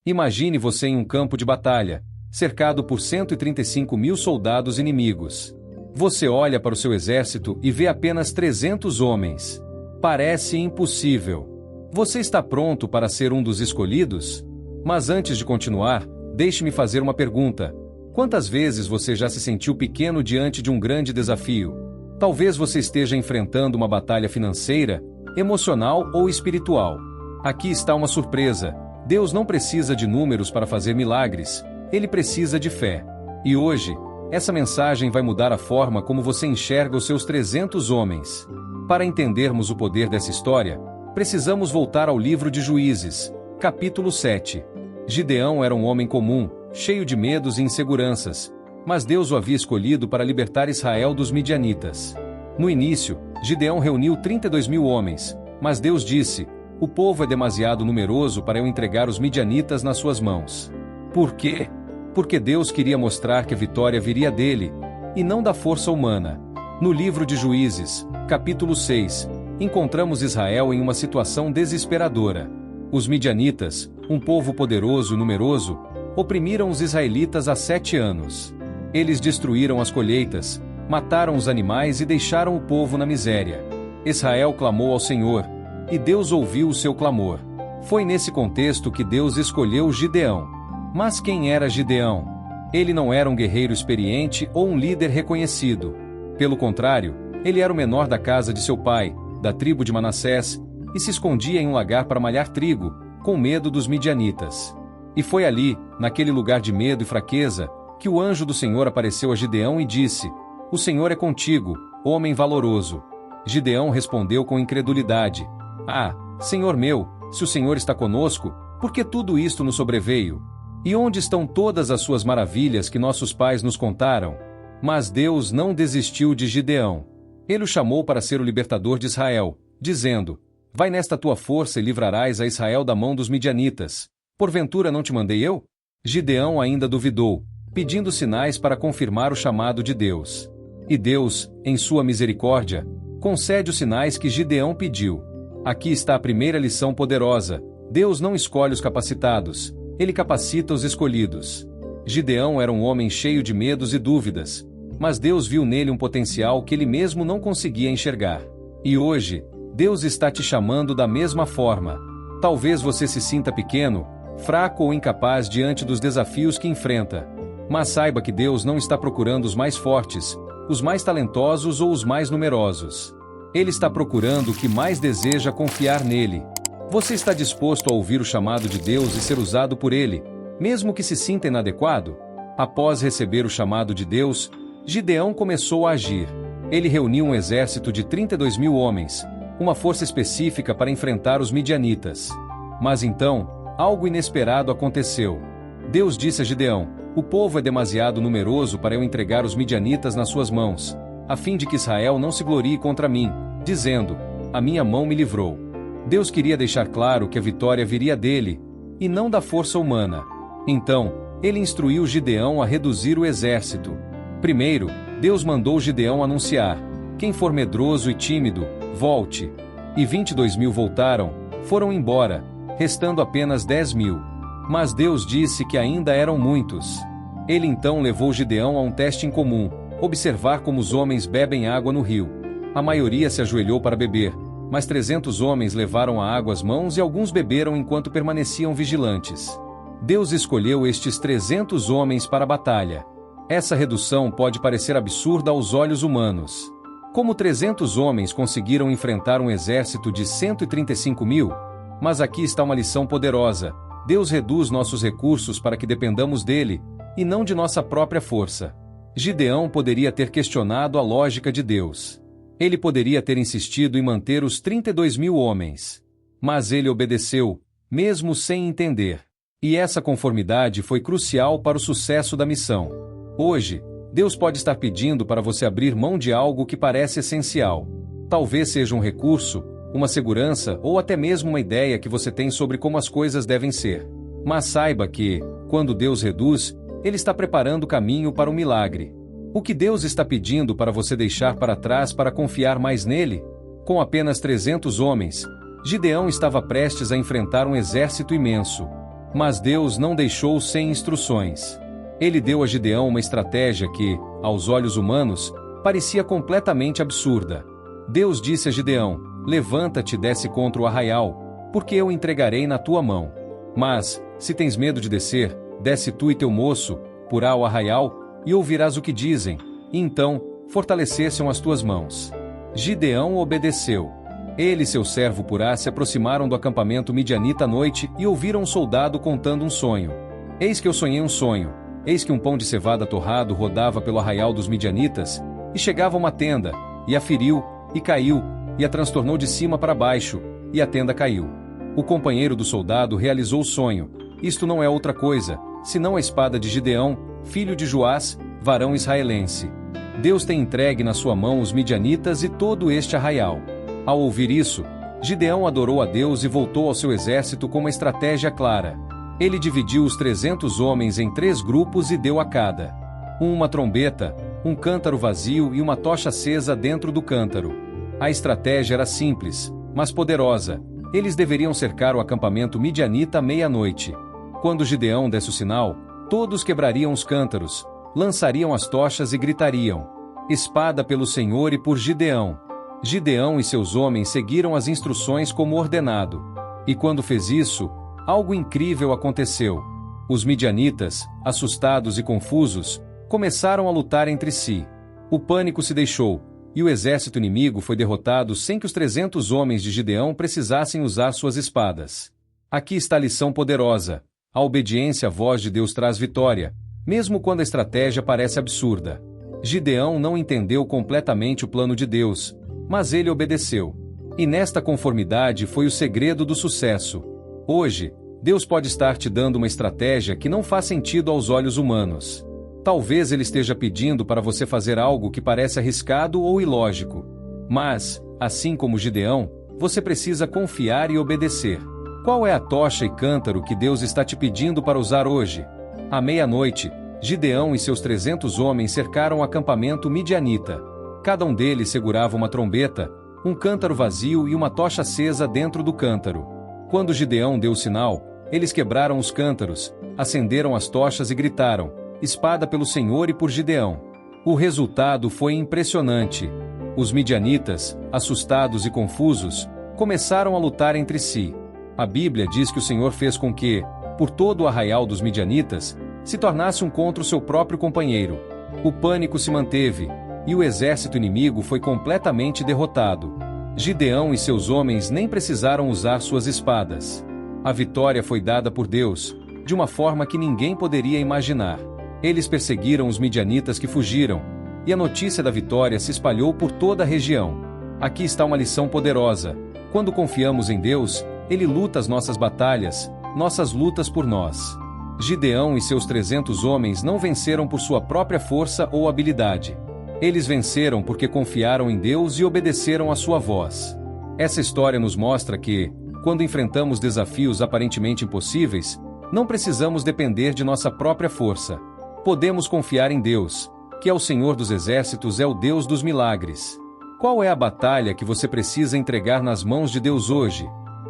Imagine você em um campo de batalha, cercado por 135.000 soldados inimigos. Você olha para o seu exército e vê apenas 300 homens. Parece impossível. Você está pronto para ser um dos escolhidos? Mas antes de continuar, deixe-me fazer uma pergunta. Quantas vezes você já se sentiu pequeno diante de um grande desafio? Talvez você esteja enfrentando uma batalha financeira, emocional ou espiritual. Aqui está uma surpresa. Deus não precisa de números para fazer milagres. Ele precisa de fé. E hoje, essa mensagem vai mudar a forma como você enxerga os seus 300 homens. Para entendermos o poder dessa história, precisamos voltar ao livro de Juízes, capítulo 7. Gideão era um homem comum, cheio de medos e inseguranças, mas Deus o havia escolhido para libertar Israel dos midianitas. No início, Gideão reuniu 32.000 homens, mas Deus disse: "O povo é demasiado numeroso para eu entregar os midianitas nas suas mãos." Por quê? Porque Deus queria mostrar que a vitória viria dele, e não da força humana. No livro de Juízes, capítulo 6, encontramos Israel em uma situação desesperadora. Os midianitas, um povo poderoso e numeroso, oprimiram os israelitas há 7 anos. Eles destruíram as colheitas, mataram os animais e deixaram o povo na miséria. Israel clamou ao Senhor, e Deus ouviu o seu clamor. Foi nesse contexto que Deus escolheu Gideão. Mas quem era Gideão? Ele não era um guerreiro experiente ou um líder reconhecido. Pelo contrário, ele era o menor da casa de seu pai, da tribo de Manassés, e se escondia em um lagar para malhar trigo, com medo dos midianitas. E foi ali, naquele lugar de medo e fraqueza, que o anjo do Senhor apareceu a Gideão e disse: "O Senhor é contigo, homem valoroso." Gideão respondeu com incredulidade: "Ah, Senhor meu, se o Senhor está conosco, por que tudo isto nos sobreveio? E onde estão todas as suas maravilhas que nossos pais nos contaram?" Mas Deus não desistiu de Gideão. Ele o chamou para ser o libertador de Israel, dizendo: "Vai nesta tua força e livrarás a Israel da mão dos midianitas. Porventura não te mandei eu?" Gideão ainda duvidou, pedindo sinais para confirmar o chamado de Deus. E Deus, em sua misericórdia, concede os sinais que Gideão pediu. Aqui está a primeira lição poderosa: Deus não escolhe os capacitados, Ele capacita os escolhidos. Gideão era um homem cheio de medos e dúvidas, mas Deus viu nele um potencial que ele mesmo não conseguia enxergar. E hoje, Deus está te chamando da mesma forma. Talvez você se sinta pequeno, fraco ou incapaz diante dos desafios que enfrenta. Mas saiba que Deus não está procurando os mais fortes, os mais talentosos ou os mais numerosos. Ele está procurando o que mais deseja confiar nele. Você está disposto a ouvir o chamado de Deus e ser usado por Ele, mesmo que se sinta inadequado? Após receber o chamado de Deus, Gideão começou a agir. Ele reuniu um exército de 32.000 homens, uma força específica para enfrentar os midianitas. Mas então, algo inesperado aconteceu. Deus disse a Gideão: "O povo é demasiado numeroso para eu entregar os midianitas nas suas mãos, a fim de que Israel não se glorie contra mim, dizendo: a minha mão me livrou." Deus queria deixar claro que a vitória viria dele, e não da força humana. Então, ele instruiu Gideão a reduzir o exército. Primeiro, Deus mandou Gideão anunciar: "Quem for medroso e tímido, volte." E 22.000 voltaram, foram embora, restando apenas 10.000. Mas Deus disse que ainda eram muitos. Ele então levou Gideão a um teste incomum: observar como os homens bebem água no rio. A maioria se ajoelhou para beber, mas 300 homens levaram a água às mãos e alguns beberam enquanto permaneciam vigilantes. Deus escolheu estes 300 homens para a batalha. Essa redução pode parecer absurda aos olhos humanos. Como 300 homens conseguiram enfrentar um exército de 135.000? Mas aqui está uma lição poderosa: Deus reduz nossos recursos para que dependamos dele, e não de nossa própria força. Gideão poderia ter questionado a lógica de Deus. Ele poderia ter insistido em manter os 32.000 homens. Mas ele obedeceu, mesmo sem entender. E essa conformidade foi crucial para o sucesso da missão. Hoje, Deus pode estar pedindo para você abrir mão de algo que parece essencial. Talvez seja um recurso, uma segurança ou até mesmo uma ideia que você tem sobre como as coisas devem ser. Mas saiba que, quando Deus reduz, Ele está preparando o caminho para o milagre. O que Deus está pedindo para você deixar para trás para confiar mais nele? Com apenas 300 homens, Gideão estava prestes a enfrentar um exército imenso. Mas Deus não deixou sem instruções. Ele deu a Gideão uma estratégia que, aos olhos humanos, parecia completamente absurda. Deus disse a Gideão: levanta-te e desce contra o arraial, porque eu entregarei na tua mão. Mas, se tens medo de descer, desce tu e teu moço, porá o arraial, e ouvirás o que dizem, e então, fortalecessem as tuas mãos. Gideão obedeceu. Ele e seu servo Purá se aproximaram do acampamento midianita à noite e ouviram um soldado contando um sonho. Eis que eu sonhei um sonho. Eis que um pão de cevada torrado rodava pelo arraial dos midianitas, e chegava a uma tenda, e a feriu, e caiu, e a transtornou de cima para baixo, e a tenda caiu. O companheiro do soldado realizou o sonho. Isto não é outra coisa, senão a espada de Gideão, filho de Joás, varão israelense. Deus tem entregue na sua mão os midianitas e todo este arraial. Ao ouvir isso, Gideão adorou a Deus e voltou ao seu exército com uma estratégia clara. Ele dividiu os 300 homens em 3 grupos e deu a cada uma trombeta, um cântaro vazio e uma tocha acesa dentro do cântaro. A estratégia era simples, mas poderosa. Eles deveriam cercar o acampamento midianita à meia-noite. Quando Gideão desse o sinal, todos quebrariam os cântaros, lançariam as tochas e gritariam: espada pelo Senhor e por Gideão. Gideão e seus homens seguiram as instruções como ordenado. E quando fez isso, algo incrível aconteceu. Os midianitas, assustados e confusos, começaram a lutar entre si. O pânico se deixou, e o exército inimigo foi derrotado sem que os 300 homens de Gideão precisassem usar suas espadas. Aqui está a lição poderosa. A obediência à voz de Deus traz vitória, mesmo quando a estratégia parece absurda. Gideão não entendeu completamente o plano de Deus, mas ele obedeceu. E nesta conformidade foi o segredo do sucesso. Hoje, Deus pode estar te dando uma estratégia que não faz sentido aos olhos humanos. Talvez Ele esteja pedindo para você fazer algo que parece arriscado ou ilógico. Mas, assim como Gideão, você precisa confiar e obedecer. Qual é a tocha e cântaro que Deus está te pedindo para usar hoje? À meia-noite, Gideão e seus 300 homens cercaram o acampamento midianita. Cada um deles segurava uma trombeta, um cântaro vazio e uma tocha acesa dentro do cântaro. Quando Gideão deu o sinal, eles quebraram os cântaros, acenderam as tochas e gritaram: espada pelo Senhor e por Gideão. O resultado foi impressionante. Os midianitas, assustados e confusos, começaram a lutar entre si. A Bíblia diz que o Senhor fez com que, por todo o arraial dos midianitas, se tornasse um contra o seu próprio companheiro. O pânico se manteve, e o exército inimigo foi completamente derrotado. Gideão e seus homens nem precisaram usar suas espadas. A vitória foi dada por Deus, de uma forma que ninguém poderia imaginar. Eles perseguiram os midianitas que fugiram, e a notícia da vitória se espalhou por toda a região. Aqui está uma lição poderosa. Quando confiamos em Deus, Ele luta as nossas batalhas, nossas lutas por nós. Gideão e seus 300 homens não venceram por sua própria força ou habilidade. Eles venceram porque confiaram em Deus e obedeceram à sua voz. Essa história nos mostra que, quando enfrentamos desafios aparentemente impossíveis, não precisamos depender de nossa própria força. Podemos confiar em Deus, que é o Senhor dos exércitos, é o Deus dos milagres. Qual é a batalha que você precisa entregar nas mãos de Deus hoje?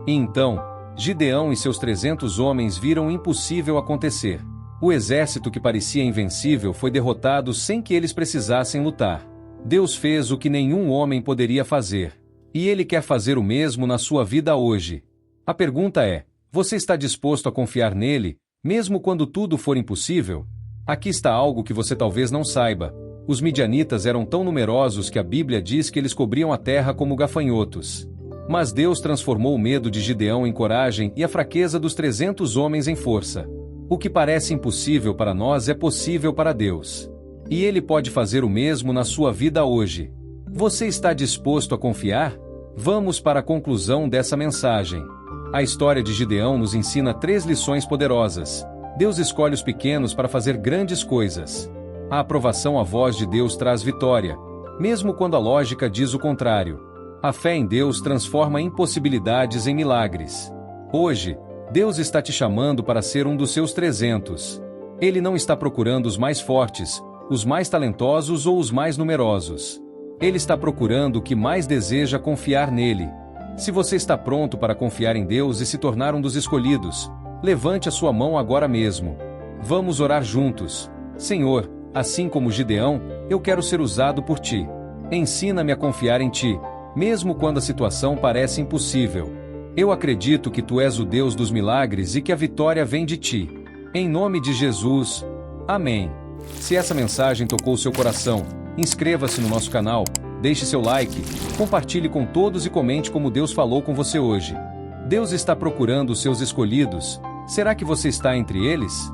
E então, Gideão e seus 300 homens viram o impossível acontecer. O exército que parecia invencível foi derrotado sem que eles precisassem lutar. Deus fez o que nenhum homem poderia fazer. E Ele quer fazer o mesmo na sua vida hoje. A pergunta é: você está disposto a confiar nele, mesmo quando tudo for impossível? Aqui está algo que você talvez não saiba. Os midianitas eram tão numerosos que a Bíblia diz que eles cobriam a terra como gafanhotos. Mas Deus transformou o medo de Gideão em coragem e a fraqueza dos 300 homens em força. O que parece impossível para nós é possível para Deus. E Ele pode fazer o mesmo na sua vida hoje. Você está disposto a confiar? Vamos para a conclusão dessa mensagem. A história de Gideão nos ensina 3 lições poderosas. Deus escolhe os pequenos para fazer grandes coisas. A aprovação à voz de Deus traz vitória, mesmo quando a lógica diz o contrário. A fé em Deus transforma impossibilidades em milagres. Hoje, Deus está te chamando para ser um dos seus 300. Ele não está procurando os mais fortes, os mais talentosos ou os mais numerosos. Ele está procurando o que mais deseja confiar nele. Se você está pronto para confiar em Deus e se tornar um dos escolhidos, Levante a sua mão agora mesmo. Vamos orar juntos. Senhor, assim como Gideão, eu quero ser usado por Ti. Ensina-me a confiar em Ti, mesmo quando a situação parece impossível. Eu acredito que Tu és o Deus dos milagres e que a vitória vem de Ti. Em nome de Jesus. Amém. Se essa mensagem tocou seu coração, inscreva-se no nosso canal, deixe seu like, compartilhe com todos e comente como Deus falou com você hoje. Deus está procurando os seus escolhidos. Será que você está entre eles?